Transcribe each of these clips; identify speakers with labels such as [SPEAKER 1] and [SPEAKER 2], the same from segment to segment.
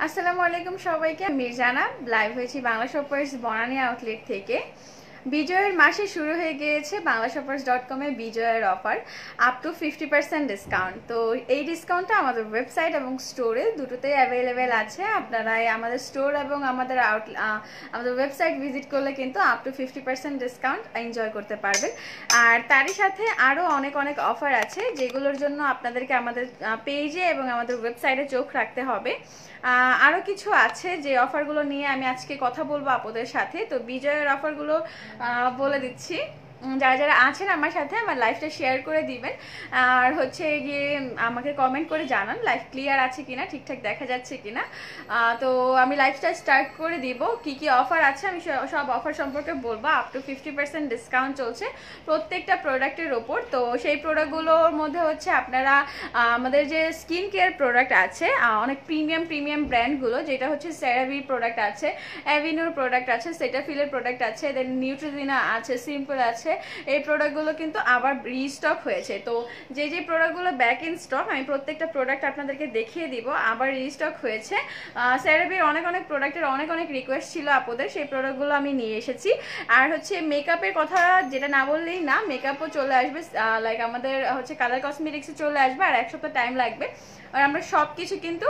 [SPEAKER 1] আসসালামু আলাইকুম সবাইকে। মির্জানা লাইভ হয়েছি বাংলা শপার্স বনানী আউটলেট থেকে। বিজয়ের মাসে শুরু হয়ে গিয়েছে banglashoppers.com-এ বিজয়ের অফার আপ টু 50% ডিসকাউন্ট। তো এই ডিসকাউন্টটা আমাদের ওয়েবসাইট এবং স্টোরে দুটোতেই অ্যাভেলেবেল আছে। আপনারা আমাদের স্টোর এবং আমাদের ওয়েবসাইট ভিজিট করলে কিন্তু আপ টু 50% ডিসকাউন্ট এনজয় করতে পারবেন। আর তারই সাথে আরও অনেক অনেক অফার আছে, যেগুলোর জন্য আপনাদেরকে আমাদের পেজে এবং আমাদের ওয়েবসাইটে চোখ রাখতে হবে। আরও কিছু আছে যে অফারগুলো নিয়ে আমি আজকে কথা বলবো আপনাদের সাথে। তো বিজয়ের অফারগুলো বলে দিচ্ছি। যারা যারা আছেন আমার সাথে আমার লাইভটা শেয়ার করে দিবেন, আর হচ্ছে গিয়ে আমাকে কমেন্ট করে জানান লাইভ ক্লিয়ার আছে কিনা, ঠিকঠাক দেখা যাচ্ছে কিনা। তো আমি লাইভটা স্টার্ট করে দিব। কি কি অফার আছে আমি সব অফার সম্পর্কে বলবো। আপ টু 50% ডিসকাউন্ট চলছে প্রত্যেকটা প্রোডাক্টের ওপর। তো সেই প্রোডাক্টগুলোর মধ্যে হচ্ছে আপনারা আমাদের যে স্কিন কেয়ার প্রোডাক্ট আছে অনেক প্রিমিয়াম ব্র্যান্ডগুলো, যেটা হচ্ছে সেরাভির প্রোডাক্ট আছে, অ্যাভিনোর প্রোডাক্ট আছে, সেটাফিলের প্রোডাক্ট আছে, দেন নিউট্রিজিনা আছে, সিম্পল আছে। এই প্রোডাক্টগুলো কিন্তু আবার রিস্টক হয়েছে। তো যে যে প্রোডাক্টগুলো ব্যাক ইন স্টক আমি প্রত্যেকটা প্রোডাক্ট আপনাদেরকে দেখিয়ে দিব, আবার রিস্টক হয়েছে। সেরাভির অনেক প্রোডাক্টের অনেক রিকোয়েস্ট ছিল আপনাদের, সেই প্রোডাক্টগুলো আমি নিয়ে এসেছি। আর হচ্ছে মেকআপের কথা যেটা না বললেই না, মেকআপও চলে আসবে, লাইক আমাদের হচ্ছে কালার কসমেটিক্সে চলে আসবে, আর এক সপ্তাহ টাইম লাগবে। আর আমরা সব কিছু কিন্তু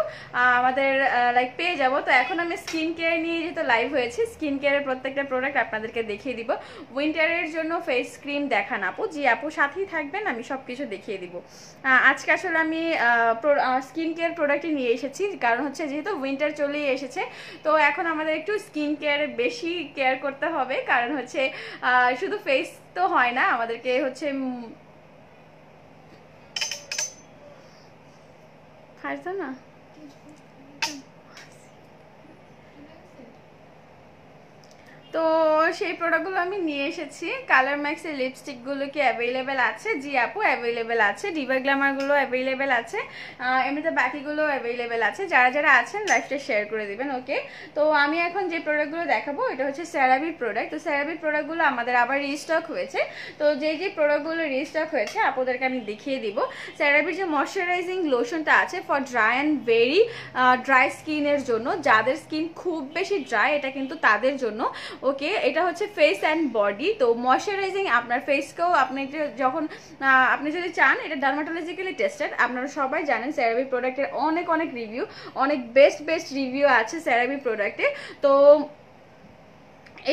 [SPEAKER 1] আমাদের লাইক পেয়ে যাব। তো এখন আমি স্কিন কেয়ার নিয়ে যেহেতু লাইভ হয়েছি, স্কিন কেয়ারের প্রত্যেকটা প্রোডাক্ট আপনাদেরকে দেখিয়ে দিব। উইন্টারের জন্য ফেস ক্রিম দেখান আপু। জি আপু, সাথেই থাকবেন, আমি সব কিছু দেখিয়ে দিব। আজকে আসলে আমি স্কিন কেয়ার প্রোডাক্টই নিয়ে এসেছি, কারণ হচ্ছে যেহেতু উইন্টার চলেই এসেছে, তো এখন আমাদের একটু স্কিন কেয়ারে বেশি কেয়ার করতে হবে। কারণ হচ্ছে শুধু ফেস তো হয় না, আমাদেরকে হচ্ছে হাসতো না। তো সেই প্রোডাক্টগুলো আমি নিয়ে এসেছি। কালার ম্যাক্সের লিপস্টিকগুলো কি অ্যাভেলেবেল আছে? জি আপু, অ্যাভেলেবেল আছে। ডিভা গ্ল্যামারগুলো অ্যাভেলেবেল আছে, এমনিতে বাকিগুলো অ্যাভেলেবেল আছে। যারা যারা আছেন লাইভটা শেয়ার করে দিবেন, ওকে। তো আমি এখন যে প্রোডাক্টগুলো দেখাবো এটা হচ্ছে সেরাভির প্রোডাক্ট। তো সেরাভির প্রোডাক্টগুলো আমাদের আবার রিস্টক হয়েছে। তো যে যে প্রোডাক্টগুলো রিস্টক হয়েছে আপনাদেরকে আমি দেখিয়ে দিব। সেরাভির যে ময়শ্চারাইজিং লোশনটা আছে for dry and very dry স্কিনের জন্য, যাদের স্কিন খুব বেশি ড্রাই, এটা কিন্তু তাদের জন্য, ওকে। এটা হচ্ছে ফেস অ্যান্ড বডি। তো ময়শ্চারাইজিং আপনার ফেসকেও আপনি যখন আপনি যদি চান, এটা ডার্মাটোলজিক্যালি টেস্টেড। আপনারা সবাই জানেন সেরাভি প্রোডাক্টের অনেক রিভিউ, অনেক বেস্ট রিভিউ আছে সেরাভি প্রোডাক্টে। তো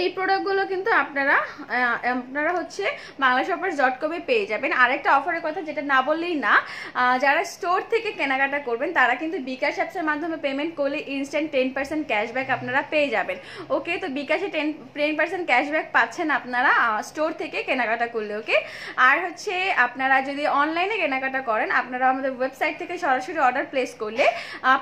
[SPEAKER 1] এই প্রোডাক্টগুলো কিন্তু আপনারা হচ্ছে banglashoppers.com-এ পেয়ে যাবেন। আরেকটা অফারের কথা যেটা না বললেই না, যারা স্টোর থেকে কেনাকাটা করবেন তারা কিন্তু বিকাশ অ্যাপসের মাধ্যমে পেমেন্ট করলে ইনস্ট্যান্ট 10% ক্যাশব্যাক আপনারা পেয়ে যাবেন, ওকে। তো বিকাশে 10% ক্যাশব্যাক পাচ্ছেন আপনারা স্টোর থেকে কেনাকাটা করলে, ওকে। আর হচ্ছে আপনারা যদি অনলাইনে কেনাকাটা করেন, আপনারা আমাদের ওয়েবসাইট থেকে সরাসরি অর্ডার প্লেস করলে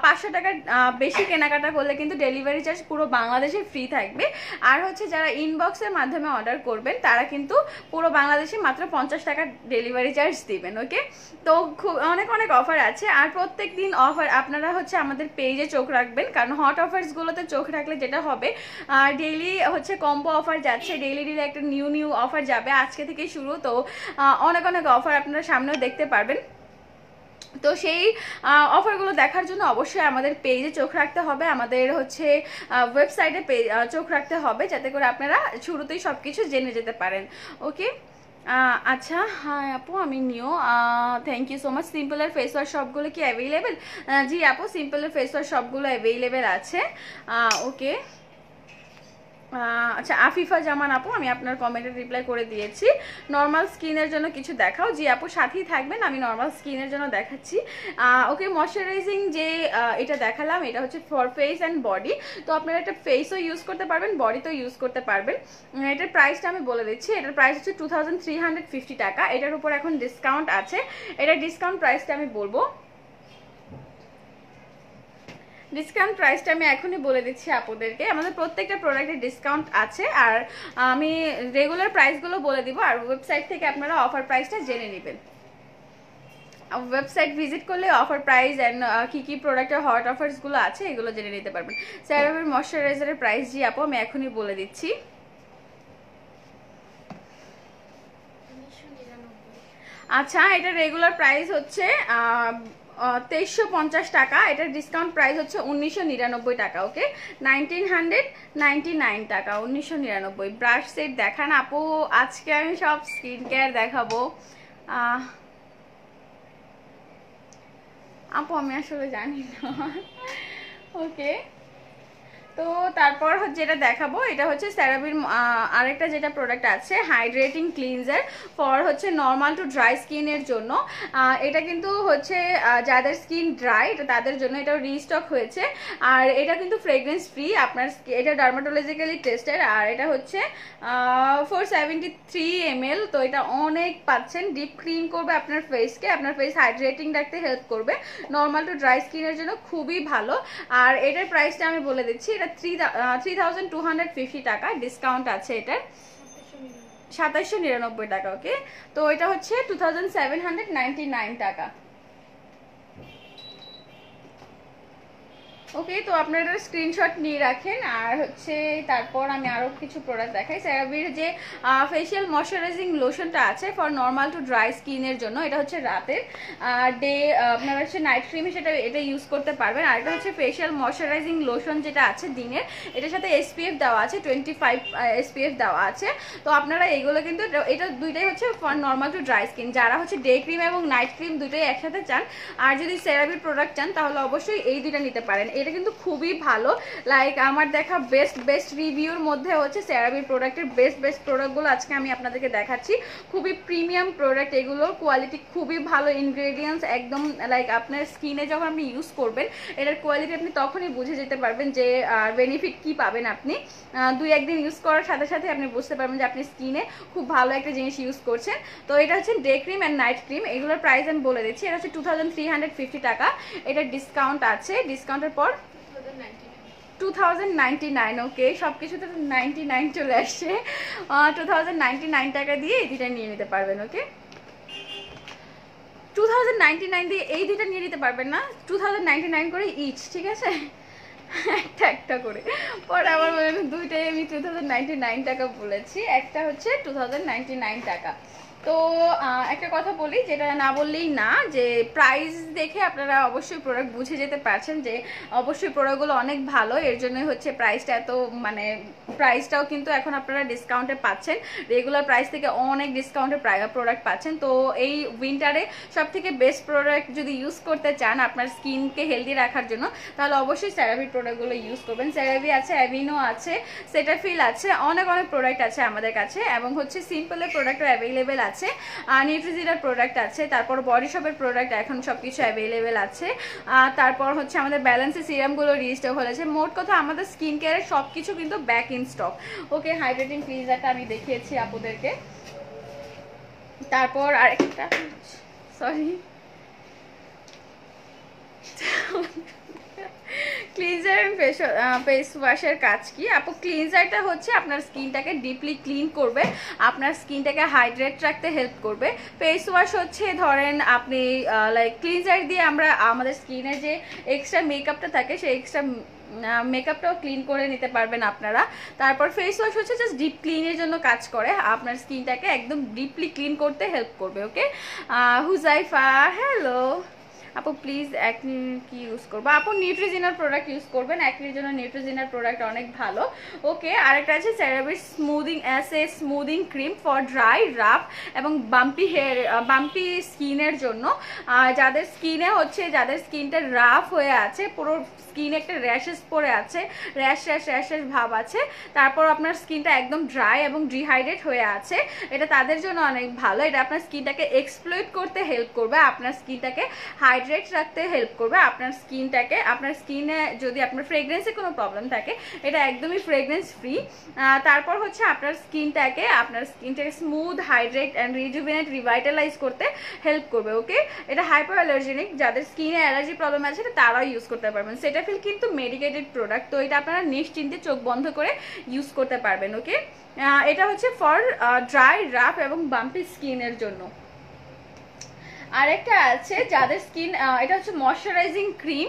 [SPEAKER 1] 500 টাকার বেশি কেনাকাটা করলে কিন্তু ডেলিভারি চার্জ পুরো বাংলাদেশে ফ্রি থাকবে। আর হচ্ছে যারা ইনবক্সের মাধ্যমে অর্ডার করবেন তারা কিন্তু পুরো বাংলাদেশে মাত্র 50 টাকা ডেলিভারি চার্জ দিবেন, ওকে। তো খুব অনেক অফার আছে। আর প্রত্যেক দিন অফার আপনারা হচ্ছে আমাদের পেজে চোখ রাখবেন, কারণ হট অফার্সগুলোতে চোখ রাখলে যেটা হবে, ডেইলি হচ্ছে কম্বো অফার যাচ্ছে, ডেইলি একটা নিউ অফার যাবে আজকে থেকে শুরু। তো অনেক অফার আপনারা সামনেও দেখতে পারবেন। তো সেই অফারগুলো দেখার জন্য অবশ্যই আমাদের পেজে চোখ রাখতে হবে, আমাদের হচ্ছে ওয়েবসাইটে চোখ রাখতে হবে, যাতে করে আপনারা শুরুতেই সব কিছু জেনে যেতে পারেন, ওকে। আচ্ছা, হ্যাঁ আপু আমি নিও, থ্যাংক ইউ সো মাচ। সিম্পলের ফেস ওয়াশ সবগুলো কি অ্যাভেলেবেল? জি আপু, সিম্পলের ফেস ওয়াশ সবগুলো অ্যাভেলেবেল আছে, ওকে। আচ্ছা, আফিফা জামান আপু, আমি আপনার কমেন্টে রিপ্লাই করে দিয়েছি। নর্মাল স্কিনের জন্য কিছু দেখাও। জি আপু, সাথেই থাকবেন, আমি নর্মাল স্কিনের জন্য দেখাচ্ছি, ওকে। ময়শ্চারাইজিং যে এটা দেখালাম, এটা হচ্ছে ফর ফেস অ্যান্ড বডি। তো আপনারা একটা ফেসও ইউজ করতে পারবেন, বডিতেও ইউজ করতে পারবেন। এটার প্রাইসটা আমি বলে দিচ্ছি। এটার প্রাইস হচ্ছে 2350 টাকা। এটার উপর এখন ডিসকাউন্ট আছে, এটার ডিসকাউন্ট প্রাইসটা আমি বলবো। ডিসকাউন্ট প্রাইসটা আমি এখনই বলে দিচ্ছি আপনাদেরকে। আমাদের প্রত্যেকটা প্রোডাক্টের ডিসকাউন্ট আছে, আর আমি রেগুলার প্রাইসগুলো বলে দিব, আর ওয়েবসাইট থেকে আপনারা অফার প্রাইসটা জেনে নেবেন। ওয়েবসাইট ভিজিট করলে অফার প্রাইস অ্যান্ড কি প্রোডাক্টের হট অফার্সগুলো আছে এগুলো জেনে নিতে পারবেন। সেরাভির ময়শ্চারাইজারের প্রাইস জি আপু আমি এখনই বলে দিচ্ছি। আচ্ছা, এটা রেগুলার প্রাইস হচ্ছে 2350 টাকা, এটার ডিসকাউন্ট প্রাইস হচ্ছে 1999 টাকা। ওকে, 1999 টাকা, 1999। ব্রাশ সেট দেখান আপু, আজকে আমি সব স্কিন কেয়ার দেখাবো। আপু আমি আসলে জানি না। ওকে, তো তারপর যেটা দেখাবো এটা হচ্ছে সেরাভির আরেকটা যেটা প্রোডাক্ট আছে, হাইড্রেটিং ক্লিনজার ফর হচ্ছে নর্মাল টু ড্রাই স্কিনের জন্য। এটা কিন্তু হচ্ছে যাদের স্কিন ড্রাই এটা তাদের জন্য, এটা রিস্টক হয়েছে। আর এটা কিন্তু ফ্রেগ্রেন্স ফ্রি, আপনার এটা ডার্মাটোলজিক্যালি টেস্টেড। আর এটা হচ্ছে 473 ml। তো এটা অনেক পাচ্ছেন, ডিপ ক্লিন করবে আপনার ফেসকে, আপনার ফেস হাইড্রেটিং রাখতে হেল্প করবে, নর্মাল টু ড্রাই স্কিনের জন্য খুবই ভালো। আর এটার প্রাইসটা আমি বলে দিচ্ছি, এটা 3250 টাকা, ডিসকাউন্ট আছে এটার 2799 টাকা। ওকে, তো এটা হচ্ছে 2799 টাকা। ওকে, তো আপনারা স্ক্রিনশট নিয়ে রাখেন। আর হচ্ছে তারপর আমি আরও কিছু প্রোডাক্ট দেখাই। সেরাভির যে ফেশিয়াল ময়শ্চারাইজিং লোশনটা আছে ফর নর্মাল টু ড্রাই স্কিনের জন্য, এটা হচ্ছে রাতের, ডে আপনারা হচ্ছে নাইট ক্রিম সেটা এটা ইউজ করতে পারবেন। আর এটা হচ্ছে ফেশিয়াল ময়শ্চারাইজিং লোশন যেটা আছে দিনের, এটার সাথে SPF দেওয়া আছে, 25 SPF দেওয়া আছে। তো আপনারা এইগুলো কিন্তু, এটা দুইটাই হচ্ছে for normal to dry skin, যারা হচ্ছে ডে ক্রিম এবং নাইট ক্রিম দুটোই একসাথে চান, আর যদি সেরাভির প্রোডাক্ট চান তাহলে অবশ্যই এই দুইটা নিতে পারেন। এটা কিন্তু খুবই ভালো, লাইক আমার দেখা বেস্ট রিভিউর মধ্যে হচ্ছে সেরাভির প্রোডাক্টের বেস্ট প্রোডাক্টগুলো আজকে আমি আপনাদেরকে দেখাচ্ছি। খুবই প্রিমিয়াম প্রোডাক্ট, এগুলোর কোয়ালিটি খুবই ভালো, ইনগ্রেডিয়েন্টস একদম লাইক আপনার স্কিনে যখন আপনি ইউজ করবেন এটার কোয়ালিটি আপনি তখনই বুঝে যেতে পারবেন যে বেনিফিট কি পাবেন আপনি। 2-1 দিন ইউজ করার সাথে সাথে আপনি বুঝতে পারবেন যে আপনি স্কিনে খুব ভালো একটা জিনিস ইউজ করছেন। তো এটা হচ্ছে day cream and night cream, এগুলোর প্রাইস আমি বলে দিচ্ছি। এটা হচ্ছে 2350 টাকা, এটার ডিসকাউন্ট আছে, ডিসকাউন্টের পর 2099। ওকে, সব কিছুতে 99 চলে আসছে। 2099 টাকা দিয়ে এই দুইটা নিয়ে নিতে পারবেন। ওকে, 2099 দিয়ে এই দুইটা নিয়ে নিতে পারবেন না, 2099 করে ইচ, ঠিক আছে, একটা করে। পরে আমার মনে হয় দুইটাই আমি 2099 টাকা বলেছি, একটা হচ্ছে 2099 টাকা। তো একটা কথা বলি, যেটা না বললেই না, যে প্রাইস দেখে আপনারা অবশ্যই প্রোডাক্ট বুঝে যেতে পারছেন যে অবশ্যই প্রোডাক্টগুলো অনেক ভালো, এর জন্য হচ্ছে প্রাইসটা এত, মানে প্রাইসটাও কিন্তু এখন আপনারা ডিসকাউন্টে পাচ্ছেন, রেগুলার প্রাইস থেকে অনেক ডিসকাউন্টে প্রোডাক্ট পাচ্ছেন। তো এই উইন্টারে সব থেকে বেস্ট প্রোডাক্ট যদি ইউজ করতে চান আপনার স্কিনকে হেলদি রাখার জন্য, তাহলে অবশ্যই সেরাভির প্রোডাক্টগুলো ইউজ করবেন। সেরাভি আছে, অ্যাভিনো আছে, সেটাফিল আছে, অনেক প্রোডাক্ট আছে আমাদের কাছে, এবং হচ্ছে সিম্পলের প্রোডাক্টও অ্যাভেলেবেল আছে, নিউট্রিজিনার প্রোডাক্ট আছে, তারপর বডি শপের প্রোডাক্ট এখন সবকিছু অ্যাভেলেবেল আছে। তারপর হচ্ছে আমাদের ব্যালেন্সি সিরামগুলো রিস্টক হয়েছে। মোট কথা আমাদের স্কিন কেয়ারের সবকিছু কিন্তু back in stock. Okay, hydrating ক্লিনজারটা আমি দেখিয়েছি আপুদেরকে। তারপর আরেকটা, সরি, ক্লিনজার এন্ড ফেস ওয়াশের কাজ কি আপু? ক্লিনজারটা হচ্ছে আপনার স্কিনটাকে ডিপলি ক্লিন করবে, আপনার স্কিনটাকে হাইড্রেট রাখতে হেল্প করবে। ফেস ওয়াশ হচ্ছে ধরেন আপনি লাইক ক্লিনজার দিয়ে আমরা আমাদের স্কিনে যে এক্সট্রা মেকআপটা থাকে সেই এক্সট্রা মেকআপটাও ক্লিন করে নিতে পারবেন আপনারা। তারপর ফেস ওয়াশ হচ্ছে জাস্ট ডিপ ক্লিনের জন্য কাজ করে, আপনার স্কিনটাকে একদম ডিপলি ক্লিন করতে হেল্প করবে। ওকে, হুজাইফা হ্যালো আপু, প্লিজ অ্যাকনি কি ইউজ করবো? আপু নিউট্রিজিনার প্রোডাক্ট ইউজ করবেন, অ্যাকনির জন্য নিউট্রিজিনার প্রোডাক্ট অনেক ভালো। ওকে, আরেকটা আছে সেরাভির smoothing cream for dry, rough এবং বাম্পি হেয়ার, বাম্পি স্কিনের জন্য। যাদের স্কিনে হচ্ছে, যাদের স্কিনটা রাফ হয়ে আছে, পুরো স্কিনে একটা র্যাশেস পরে আছে, র্যাশ ভাব আছে, তারপর আপনার স্কিনটা একদম ড্রাই এবং ডিহাইড্রেট হয়ে আছে, এটা তাদের জন্য অনেক ভালো। এটা আপনার স্কিনটাকে এক্সপ্লয়েট করতে হেল্প করবে, আপনার স্কিনটাকে হাইড্রেট রাখতে হেল্প করবে, আপনার স্কিনে যদি আপনার ফ্রেগ্রেন্সে কোনো প্রবলেম থাকে এটা একদমই ফ্রেগ্রেন্স ফ্রি। তারপর হচ্ছে আপনার স্কিনটাকে smooth, hydrate and rejuvenate, revitalise করতে হেল্প করবে। ওকে, এটা হাইপার অ্যালার্জেনিক, যাদের স্কিনে অ্যালার্জি প্রবলেম আছে তারাও ইউজ করতে পারবেন। সেটাফিল কিন্তু মেডিকেটেড প্রোডাক্ট, তো এটা আপনারা নিশ্চিন্তে চোখ বন্ধ করে ইউজ করতে পারবেন। ওকে, এটা হচ্ছে ফর ড্রাই, রাফ এবং বাম্পি স্কিনের জন্য। আরেকটা আছে যাদের স্কিন, এটা হচ্ছে ময়শ্চারাইজিং ক্রিম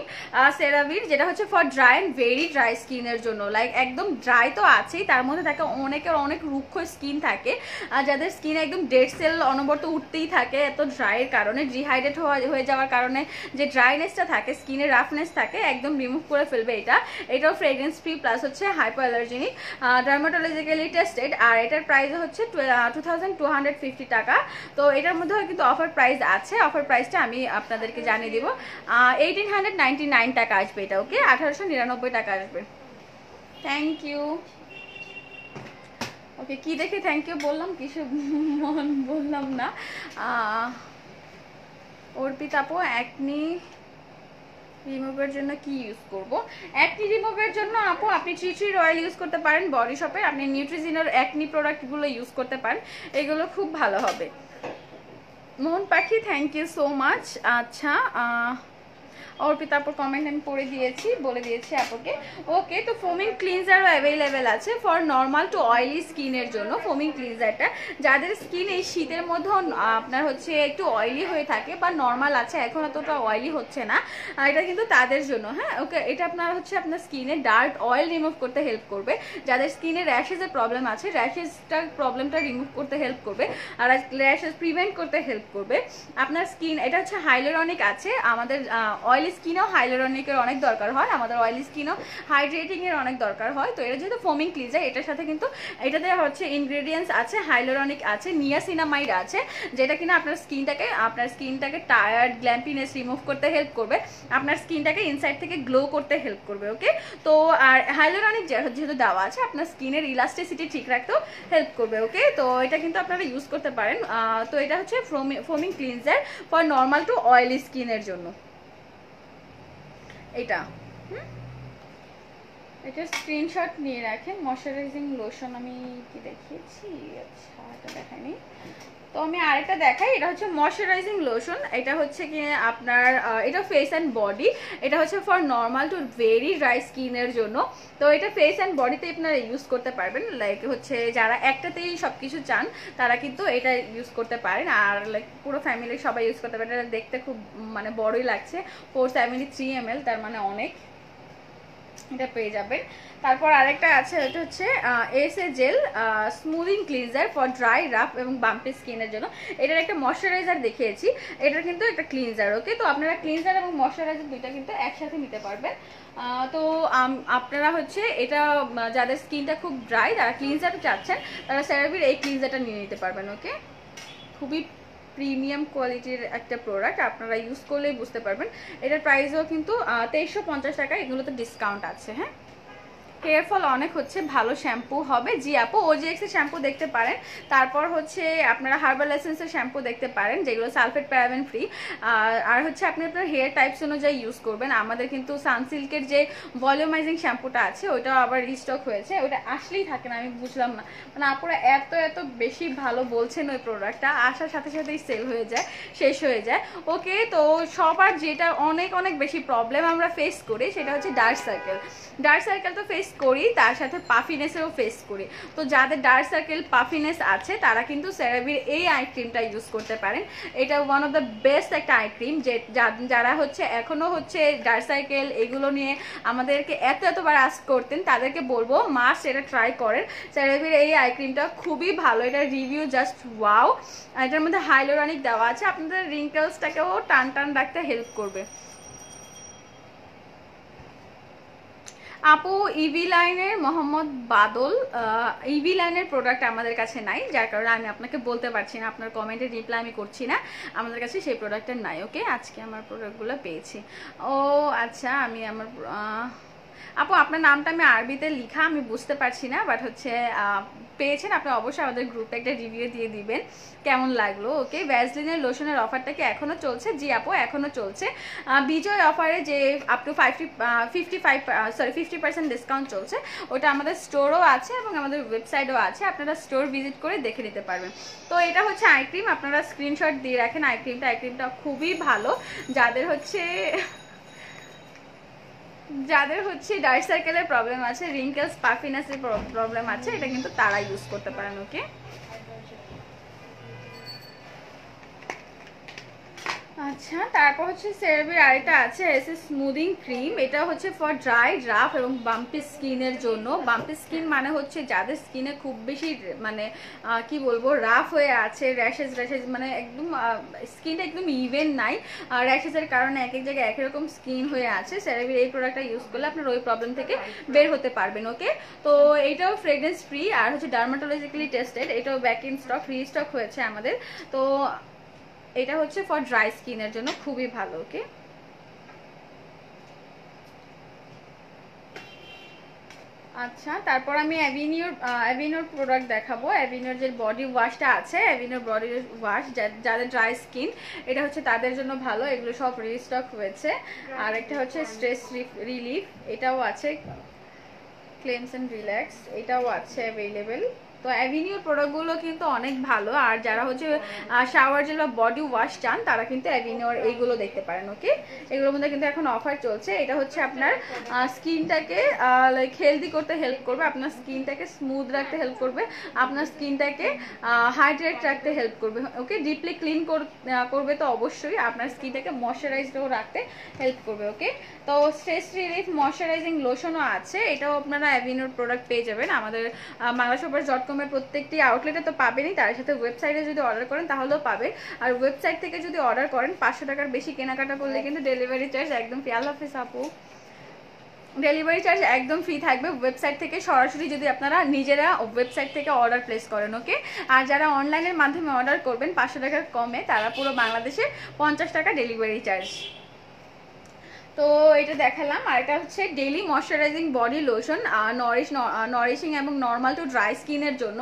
[SPEAKER 1] সেরাভির, যেটা হচ্ছে for dry and very dry স্কিনের জন্য। লাইক একদম ড্রাই তো আছেই, তার মধ্যে থাকে অনেকের অনেক রুক্ষ স্কিন থাকে, আর যাদের স্কিন একদম ডেড সেল অনবরত উঠতেই থাকে এত ড্রাইয়ের কারণে, ডিহাইড্রেট হয়ে যাওয়ার কারণে যে ড্রাইনেসটা থাকে, স্কিনের রাফনেস থাকে, একদম রিমুভ করে ফেলবে এটা। এটাও ফ্রেগ্রেন্স ফ্রি প্লাস হচ্ছে হাইপো অ্যালার্জেনিক, ডার্মাটোলজিক্যালি টেস্টেড, আর এটার প্রাইস হচ্ছে 2250 টাকা। তো এটার মধ্যেও কিন্তু অফার প্রাইস আছে, অফার প্রাইসটা আমি আপনাদেরকে জানিয়ে দিব। 1899 টাকা আসবে এটা, ওকে, 1899 টাকা আসবে। Thank you. ওকে, কি দেখে থ্যাংক ইউ বললাম, কিছু বললাম না। অর্পিতা আপু, অ্যাকনি রিমুভের জন্য কি ইউজ করব? অ্যাকনি রিমুভের জন্য আপু আপনি ট্রি অয়েল ইউজ করতে পারেন বডি শপে, আপনি নিউট্রিজিনার অ্যাকনি প্রোডাক্টগুলো ইউজ করতে পারেন, এগুলো খুব ভালো হবে। মোহন পাখি, থ্যাংক ইউ সো মাচ। আচ্ছা, অর্পিতা আপুর কমেন্ট আমি পড়ে দিয়েছি, বলে দিয়েছি আপুকে। ওকে, তো ফোমিং ক্লিনজারও অ্যাভেলেবেল আছে ফর নর্মাল টু অয়েলি স্কিনের জন্য। ফোমিং ক্লিনজারটা যাদের স্কিন এই শীতের মধ্যেও আপনার হচ্ছে একটু অয়েলি হয়ে থাকে বা নর্মাল আছে, এখন এতটা অয়েলি হচ্ছে না, এটা কিন্তু তাদের জন্য। হ্যাঁ, ওকে, এটা আপনার হচ্ছে আপনার স্কিনে ডার্ক অয়েল রিমুভ করতে হেল্প করবে, যাদের স্কিনে র্যাশেসের প্রবলেম আছে র্যাশেসটার প্রবলেমটা রিমুভ করতে হেল্প করবে, আর র্যাশেস প্রিভেন্ট করতে হেল্প করবে আপনার স্কিন। এটা হচ্ছে হাইলোরনিক আছে, আমাদের অয়েল স্কিনেও হাইলোরনিকের অনেক দরকার হয়, আমাদের অয়েলি স্কিনেও হাইড্রেটিং এর অনেক দরকার হয়। তো এটা যেহেতু ফোমিং ক্লিনজার, এটার সাথে কিন্তু এটাতে হচ্ছে ইনগ্রেডিয়েন্টস আছে, হাইলোরনিক আছে, নিয়াসিনামাইড আছে, যেটা কিনা আপনার স্কিনটাকে টায়ার্ড গ্ল্যাম্পিনেস রিমুভ করতে হেল্প করবে, আপনার স্কিনটাকে ইনসাইড থেকে গ্লো করতে হেল্প করবে। ওকে, তো আর হাইলোরনিক যেহেতু দেওয়া আছে, আপনার স্কিনের ইলাস্টিসিটি ঠিক রাখতেও হেল্প করবে। ওকে, তো এটা কিন্তু আপনারা ইউজ করতে পারেন। তো এটা হচ্ছে ফোমিং cleanser for normal to oily স্কিনের জন্য। এটা এটা স্ক্রিনশট নিয়ে রাখেন। ময়শ্চারাইজিং লোশন আমি কি দেখিয়েছি? আচ্ছা, এটা দেখাইনি, তো আমি আরেকটা দেখাই। এটা হচ্ছে ময়শ্চারাইজিং লোশন, এটা হচ্ছে কি আপনার এটা ফেস অ্যান্ড বডি, এটা হচ্ছে for normal to very dry স্কিনের জন্য। তো এটা ফেস অ্যান্ড বডিতে আপনারা ইউজ করতে পারবেন, লাইক হচ্ছে যারা একটাতেই সব কিছু চান তারা কিন্তু এটা ইউজ করতে পারেন, আর লাইক পুরো ফ্যামিলি সবাই ইউজ করতে পারেন। এটা দেখতে খুব মানে বড়ই লাগছে, 473 ml, তার মানে অনেক, এটা পেয়ে যাবেন। তারপর আরেকটা আছে, এটা হচ্ছে SA gel smoothing cleanser for dry rough এবং বাম্পি স্কিনের জন্য। এটার একটা ময়শ্চারাইজার দেখিয়েছি, এটার কিন্তু একটা ক্লিনজার। ওকে, তো আপনারা ক্লিনজার এবং ময়শ্চারাইজার দুইটা কিন্তু একসাথে নিতে পারবেন। তো আপনারা হচ্ছে এটা যাদের স্কিনটা খুব ড্রাই, যারা ক্লিনজার চাচ্ছেন, তারা সেরাভির এই ক্লিনজারটা নিয়ে নিতে পারবেন। ওকে, খুবই প্রিমিয়াম কোয়ালিটির একটা প্রোডাক্ট, আপনারা ইউজ করলেই বুঝতে পারবেন। এটার প্রাইসও কিন্তু 2350 টাকা, এগুলোতে ডিসকাউন্ট আছে। হ্যাঁ, কেয়ারফল অনেক হচ্ছে ভালো শ্যাম্পু হবে। জি আপু, OGX এর শ্যাম্পু দেখতে পারেন, তারপর হচ্ছে আপনারা হার্বাল এসেন্সের শ্যাম্পু দেখতে পারেন, যেগুলো সালফেট প্যারাবেন ফ্রি, আর হচ্ছে আপনি আপনার হেয়ার টাইপস অনুযায়ী ইউজ করবেন। আমাদের কিন্তু সানসিল্কের যে ভলিউমাইজিং শ্যাম্পুটা আছে, ওইটাও আবার রিস্টক হয়েছে, ওইটা আসলেই থাকে না, আমি বুঝলাম না, মানে আপুরা এত বেশি ভালো বলছেন ওই প্রোডাক্টটা, আসার সাথে সাথেই সেল হয়ে যায়, শেষ হয়ে যায়। ওকে, তো সবার যেটা অনেক বেশি প্রবলেম আমরা ফেস করি সেটা হচ্ছে ডার্ক সার্কেল তো ফেস করি, তার সাথে পাফিনেসেও ফেস করি। তো যাদের ডার্ক সার্কেল পাফিনেস আছে তারা কিন্তু সেরাভির এই আই ক্রিমটা ইউজ করতে পারেন। এটা ওয়ান অফ দ্য বেস্ট একটা আই ক্রিম, যে যারা হচ্ছে এখনো হচ্ছে ডার্ক সার্কেল এগুলো নিয়ে আমাদেরকে এতবার আস্ক করতেন, তাদেরকে বলবো মাস্ট এটা ট্রাই করেন। সেরাভির এই আই ক্রিমটা খুবই ভালো, এটা রিভিউ জাস্ট ওয়াও। এটার মধ্যে হাইলোরনিক দেওয়া আছে, আপনাদের রিঙ্কেলসটাকেও টান রাখতে হেল্প করবে। আপু, ইভি লাইনের মোহাম্মদ বাদল, ইভি লাইনের প্রোডাক্ট আমাদের কাছে নাই, যার কারণে আমি আপনাকে বলতে পারছি না, আপনার কমেন্টে রিপ্লাই আমি করছি না, আমাদের কাছে সেই প্রোডাক্টটা নাই। ওকে, আজকে আমার প্রোডাক্টগুলো পেয়েছি। ও আচ্ছা, আমি আমার আপু আপনার নামটা আমি আরবিতে লিখা, আমি বুঝতে পারছি না, বাট হচ্ছে পেয়েছেন আপনি, অবশ্যই আমাদের গ্রুপে একটা রিভিউ দিয়ে দিবেন কেমন লাগলো। ওকে, ভ্যাসলিনের লোশনের অফারটা কি এখনো চলছে? জি আপু, এখনো চলছে। বিজয় অফারে যে আপ টু 50% ডিসকাউন্ট চলছে, ওটা আমাদের স্টোরও আছে এবং আমাদের ওয়েবসাইটও আছে, আপনারা স্টোর ভিজিট করে দেখে নিতে পারবেন। তো এটা হচ্ছে আই ক্রিম, আপনারা স্ক্রিনশট দিয়ে রাখেন। আই ক্রিমটা খুবই ভালো, যাদের হচ্ছে ডার্ক সার্কেলের প্রবলেম আছে, রিঙ্কেলস পাফিনেসের প্রবলেম আছে, এটা কিন্তু তারা ইউজ করতে পারেন। ওকে, আচ্ছা, তারপর হচ্ছে সেরাভির আরেকটা আছে এসে স্মুদিং ক্রিম। এটা হচ্ছে ফর ড্রাই, রাফ এবং বাম্পি স্কিনের জন্য। বাম্পি স্কিন মানে হচ্ছে যাদের স্কিনে খুব বেশি মানে কি বলবো রাফ হয়ে আছে, র্যাশেস মানে একদম স্কিনটা একদম ইভেন নাই, র্যাশেসের কারণে এক এক জায়গায় একই রকম স্কিন হয়ে আছে। সেরাভির এই প্রোডাক্টটা ইউজ করলে আপনার ওই প্রবলেম থেকে বের হতে পারবেন। ওকে, তো এইটাও ফ্রেগরেন্স ফ্রি আর হচ্ছে ডার্মাটোলজিক্যালি টেস্টেড। এটাও ব্যাক ইন স্টক, রিস্টক হয়েছে আমাদের। তো এটা হচ্ছে ফর ড্রাই স্কিনের জন্য খুবই ভালো। ওকে, আচ্ছা, তারপর আমি অ্যাভিনিওর প্রোডাক্ট দেখাবো। অ্যাভিনিওর যে বডি ওয়াশটা আছে, অ্যাভিনিওর বডি ওয়াশ যাদের ড্রাই স্কিন, এটা হচ্ছে তাদের জন্য ভালো। এগুলো সব রিস্টক হয়েছে। আর একটা হচ্ছে স্ট্রেস রিলিফ, এটাও আছে। ক্লেমস অ্যান্ড রিল্যাক্স, এটাও আছে অ্যাভেলেবেল। তো অ্যাভিনিউর প্রোডাক্টগুলো কিন্তু অনেক ভালো। আর যারা হচ্ছে শাওয়ার জেল বা বডি ওয়াশ চান তারা কিন্তু অ্যাভিনিউর এইগুলো দেখতে পারেন। ওকে, এগুলোর মধ্যে কিন্তু এখন অফার চলছে। এটা হচ্ছে আপনার স্কিনটাকে লাইক হেলদি করতে হেল্প করবে, আপনার স্কিনটাকে স্মুথ রাখতে হেল্প করবে, আপনার স্কিনটাকে হাইড্রেট রাখতে হেল্প করবে। ওকে, ডিপলি ক্লিন করবে তো অবশ্যই, আপনার স্কিনটাকে ময়শ্চারাইজডও রাখতে হেল্প করবে। ওকে, তো স্ট্রেস রিলিফ ময়শ্চারাইজিং লোশনও আছে। এটাও আপনারা অ্যাভিনিউর প্রোডাক্ট পেয়ে যাবেন আমাদের বাংলাশপার্স.com-এর প্রত্যেকটি আউটলেটে তো পাবেনই, তার সাথে ওয়েবসাইটে যদি অর্ডার করেন তাহলেও পাবে। আর ওয়েবসাইট থেকে যদি অর্ডার করেন 500 টাকার বেশি কেনাকাটা করলে কিন্তু ডেলিভারি চার্জ একদম ফ্রি। আল্লাহ হাফেজ আপু, ডেলিভারি চার্জ একদম ফ্রি থাকবে ওয়েবসাইট থেকে সরাসরি যদি আপনারা নিজেরা ওয়েবসাইট থেকে অর্ডার প্লেস করেন। ওকে, আর যারা অনলাইনের মাধ্যমে অর্ডার করবেন 500 টাকার কমে, তারা পুরো বাংলাদেশে 50 টাকা ডেলিভারি চার্জ। তো এটা দেখালাম। আর এটা হচ্ছে ডেইলি ময়শ্চারাইজিং বডি লোশন, নরিশিং এবং নর্মাল টু ড্রাই স্কিনের জন্য।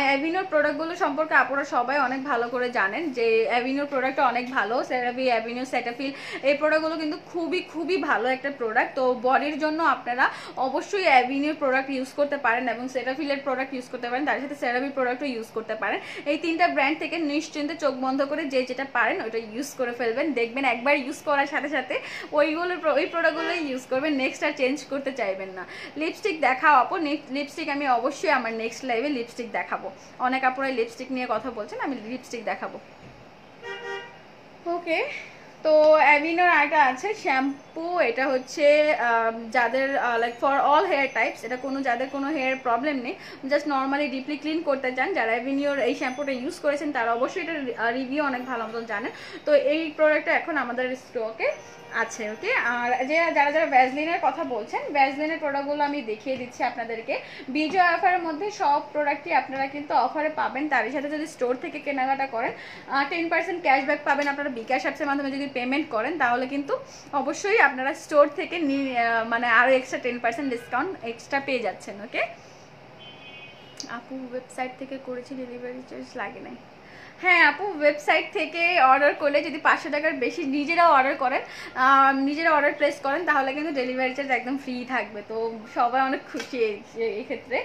[SPEAKER 1] অ্যাভিনিওর প্রোডাক্টগুলো সম্পর্কে আপনারা সবাই অনেক ভালো করে জানেন যে অ্যাভিনিওর প্রোডাক্টটা অনেক ভালো। সেরাভি, অ্যাভিনিও, সেটাফিল, এই প্রোডাক্টগুলো কিন্তু খুবই খুবই ভালো একটা প্রোডাক্ট। তো বডির জন্য আপনারা অবশ্যই অ্যাভিনিওর প্রোডাক্ট ইউজ করতে পারেন এবং সেটাফিলের প্রোডাক্ট ইউজ করতে পারেন, তার সাথে সেরাভির প্রোডাক্টও ইউজ করতে পারেন। এই তিনটা ব্র্যান্ড থেকে নিশ্চিন্তে চোখ বন্ধ করে যে যেটা পারেন ওইটা ইউজ করে ফেলবেন। দেখবেন একবার ইউজ করার সাথে সাথে ওই প্রোডাক্টগুলোই ইউজ করবেন, নেক্সট আর চেঞ্জ করতে চাইবেন না। লিপস্টিক দেখাও আপু। লিপস্টিক আমি অবশ্যই আমার নেক্সট লাইভে লিপস্টিক দেখাবো। অনেক আপুরাই লিপস্টিক নিয়ে কথা বলছেন, আমি লিপস্টিক দেখাবো। ওকে, তো অ্যাভিনোর আরেকটা আছে শ্যাম্পু। এটা হচ্ছে যাদের like for all hair types, এটা যাদের কোনো হেয়ার প্রবলেম নেই, জাস্ট নর্মালি ডিপলি ক্লিন করতে চান, যারা অ্যাভিনিওর এই শ্যাম্পুটা ইউজ করেছেন তারা অবশ্যই এটা রিভিউ অনেক ভালো মতন জানেন। তো এই প্রোডাক্টটা এখন আমাদের স্টকে আছে। ওকে, আর যারা ভ্যাসলিনের কথা বলছেন, ভ্যাসলিনের প্রোডাক্টগুলো আমি দেখিয়ে দিচ্ছি আপনাদেরকে। বিজয় অফারের মধ্যে সব প্রোডাক্টই আপনারা কিন্তু অফারে পাবেন। তারই সাথে যদি স্টোর থেকে কেনাকাটা করেন 10% ক্যাশব্যাক পাবেন। আপনারা বিকাশ অ্যাপসের মাধ্যমে যদি পেমেন্ট করেন তাহলে কিন্তু অবশ্যই আপনারা স্টোর থেকে মানে আরও এক্সট্রা 10% ডিসকাউন্ট এক্সট্রা পেয়ে যাচ্ছেন। ওকে, আপু ওয়েবসাইট থেকে করেছি, ডেলিভারি চার্জ লাগে নাই। হ্যাঁ আপু, ওয়েবসাইট থেকে অর্ডার করলে যদি 500 টাকার বেশি নিজেরা অর্ডার করেন, নিজেরা অর্ডার প্লেস করেন, তাহলে কিন্তু ডেলিভারি চার্জ একদম ফ্রি থাকবে। তো সবাই অনেক খুশি এই ক্ষেত্রে।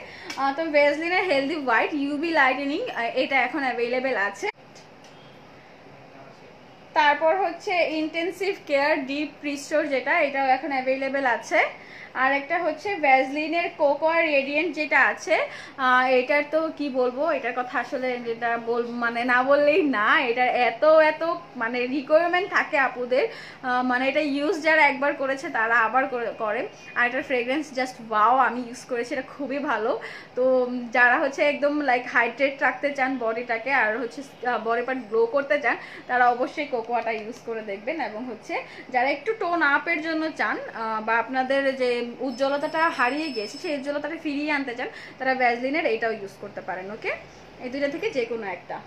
[SPEAKER 1] তো ভ্যাসলিনের হেলদি হোয়াইট ইউভি লাইটেনিং, এটা এখন অ্যাভেলেবেল আছে। তারপর হচ্ছে ইন্টেন্সিভ কেয়ার ডিপ রিস্টোর, যেটা এটাও এখন অ্যাভেলেবেল আছে। আর একটা হচ্ছে ভ্যাসলিনের কোকোয়া রেডিয়েন্ট যেটা আছে, এটার তো কি বলবো, এটার কথা আসলে যেটা মানে না বললেই না। এটার এত এত মানে রিকোয়ারমেন্ট থাকে আপুদের, মানে এটা ইউজ যারা একবার করেছে তারা আবার করে। আর এটার ফ্রেগ্রেন্স জাস্ট ওয়াও, আমি ইউজ করেছি, এটা খুবই ভালো। তো যারা হচ্ছে একদম লাইক হাইড্রেট রাখতে চান বডিটাকে, আর হচ্ছে বডি পার্ট গ্লো করতে চান, তারা অবশ্যই কোকোয়াটা ইউজ করে দেখবেন। এবং হচ্ছে যারা একটু টোন আপের জন্য চান বা আপনাদের যে উজ্জ্বলতাটা হারিয়ে গেছে সেই উজ্জ্বলতাটা ফিরিয়ে আনতে চান, তারা ভ্যাসলিনের এইটাও ইউজ করতে পারেন। ওকে, এই দুইটা থেকে যে কোনো একটা।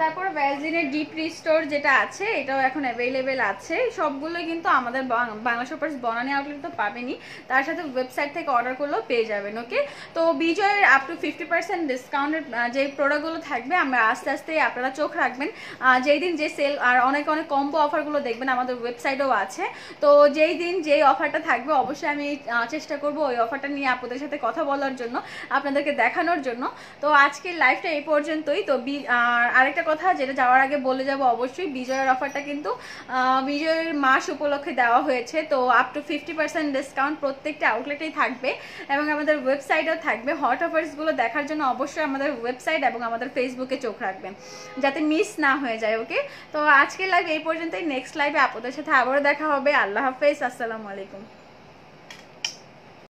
[SPEAKER 1] তারপর ভ্যাসলিনের ডিপ রিস্টোর যেটা আছে, এটাও এখন অ্যাভেলেবেল আছে। সবগুলোই কিন্তু আমাদের বাংলা শপার্স বনানী আউটলেট তো পাবেনই, তার সাথে ওয়েবসাইট থেকে অর্ডার করলেও পেয়ে যাবেন। ওকে, তো বিজয়ের আপ টু 50% ডিসকাউন্টের যে প্রোডাক্টগুলো থাকবে, আমরা আস্তে আস্তে আপনারা চোখ রাখবেন যেই দিন যে সেল আর অনেক অনেক কম্বো অফারগুলো দেখবেন আমাদের ওয়েবসাইটেও আছে। তো যেই দিন যেই অফারটা থাকবে অবশ্যই আমি চেষ্টা করব ওই অফারটা নিয়ে আপনাদের সাথে কথা বলার জন্য, আপনাদেরকে দেখানোর জন্য। তো আজকের লাইভটা এই পর্যন্তই। তো আরেকটা কথা যেটা যাওয়ার আগে বলে যাব, অবশ্যই বিজয়ের অফারটা কিন্তু বিজয়ের মাস উপলক্ষে দেওয়া হয়েছে। তো আপ টু 50% ডিসকাউন্ট প্রত্যেকটা আউটলেটেই থাকবে এবং আমাদের ওয়েবসাইটেও থাকবে। হট অফার্সগুলো দেখার জন্য অবশ্যই আমাদের ওয়েবসাইট এবং আমাদের ফেসবুকে চোখ রাখবেন যাতে মিস না হয়ে যায়। ওকে, তো আজকের লাইভ এই পর্যন্তই। নেক্সট লাইভে আপনাদের সাথে আবারও দেখা হবে। আল্লাহ হাফেজ, আসসালামু আলাইকুম।